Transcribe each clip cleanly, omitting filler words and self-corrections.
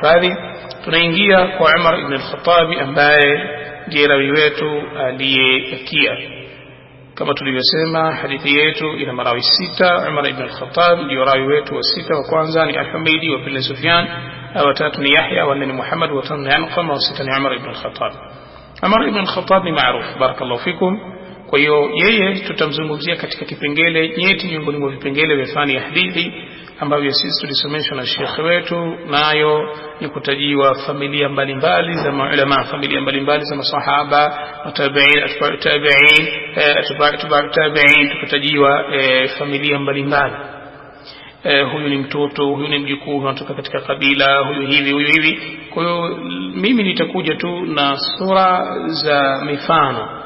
muhifadhi. Tunaingia kwa Umar ibn al-Khattab ambaye ndiye rawi wetu aliyekia. Kama tulivyosema, hadithi yetu ina marawi 6. Umar ibn al-Khattab ndio rawi wetu wa 6. Wa kwanza ni Al-Humaydi, wa pili Sufyan, wa tatu ni Yahya, wa nne ni Muhammad, wa tano ni Anqama, wa sita ni Umar ibn al-Khattab. Umar ibn al-Khattab ni maarufu, barakallahu fikum. Kwa hiyo yeye tutamzungumzia katika kipengele nyeti miongoni mwa vipengele vya fani ya hadithi ambavyo sisi tulisomeshwa na Sheikh wetu, nayo ni kutajiwa familia mbalimbali za maulama, familia mbalimbali za masahaba, tabi'in, atba'u tabi'in, atba'u tabi'in, tukatajiwa familia mbalimbali. Huyu ni mtoto, huyu ni mjukuu, anatoka katika kabila, huyu hivi, huyu hivi. Kwa hiyo mimi nitakuja tu na sura za mifano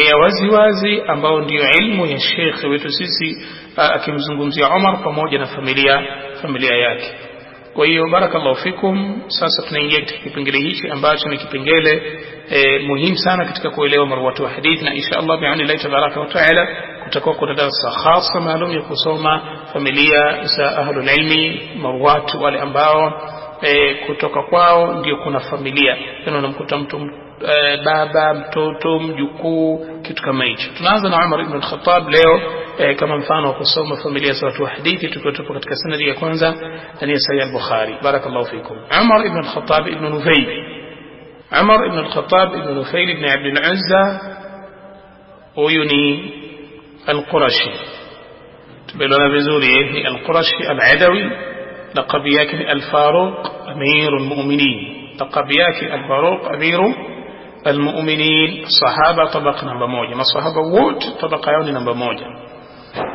ya wazi wazi ambao ndio ilmu ya Sheikh wetu sisi, akimzungumzia Umar pamoja na familia yake. Kwa hiyo barakallahu fikum. Sasa tunaingia katika kipengele hichi ambacho ni kipengele muhimu sana katika kuelewa marwatu wa hadithi, na insha Allah bi'auni Allah tabaraka wa taala kutakuwa kuna darasa khasa maalum ya kusoma familia za ahlul ilmi, marwatu wale ambao kutoka kwao ndio kuna familia. Yaani unamkuta mtu baba, mtoto, mjukuu, kitu kama hicho. Tunaanza na Umar ibn al-Khattab leo kama mfano wa kusoma familia za watu wa hadithi, tukiwa tupo katika sanadi ya kwanza ndani ya Sahih al-Bukhari. Barakallahu fikum. Umar ibn al-Khattab ibn Nufayl. Umar ibn al-Khattab ibn Nufayl ibn Abd al-Uzza, huyu ni al-Qurashi. Tumeelewana vizuri, ni al-Qurashi al-Adawi. Laqab yake ni al-Faruq amirul mu'minin. لقب yake al-Faruq amiru al-mu'minin. Sahaba tabaka namba 1, masahaba wote tabaka yao ni namba 1.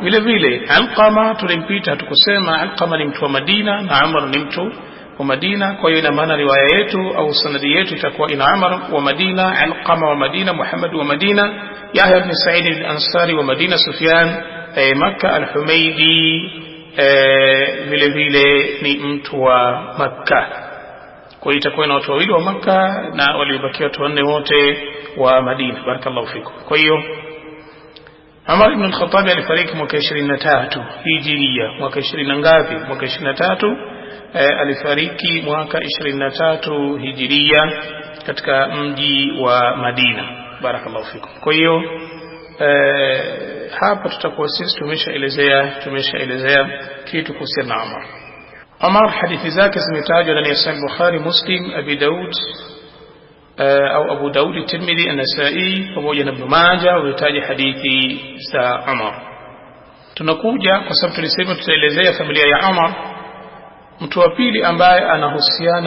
Vile vile Alqama tulimpita tukusema Alqama ni mtu wa Madina na Umar ni mtu wa Madina. Kwa hiyo ina maana riwaya yetu au sanadi yetu itakuwa ina Umar wa Madina, Alqama wa Madina, Muhammad wa Madina, Yahya ibn Sa'id al-Ansari wa Madina, Sufyan Makkah, Al-Humaydi vile vile ni mtu wa Makkah. Kwa hiyo itakuwa na watu wawili wa Makkah na waliobakia watu wanne wote wa Madina. Barakallahu fikum. Kwa hiyo Umar ibn al-Khattab alifariki mwaka 23 Hijiria. Mwaka 20 na ngapi? Mwaka 23 alifariki mwaka 23 Hijiria katika mji wa Madina. Barakallahu fikum. Kwa hiyo hapa tutakuwa sisi tumeshaelezea kitu kuhusiana na Umar. Umar hadithi zake zimetajwa ndani ya Sahih Bukhari, Muslim, Abi Daud au Abu Daud, Tirmidhi, An-Nasa'i pamoja na Ibn Majah wametaja hadithi za Umar. Tunakuja kwa sababu tulisema tutaelezea familia ya Umar. Mtu wa pili ambaye anahusiana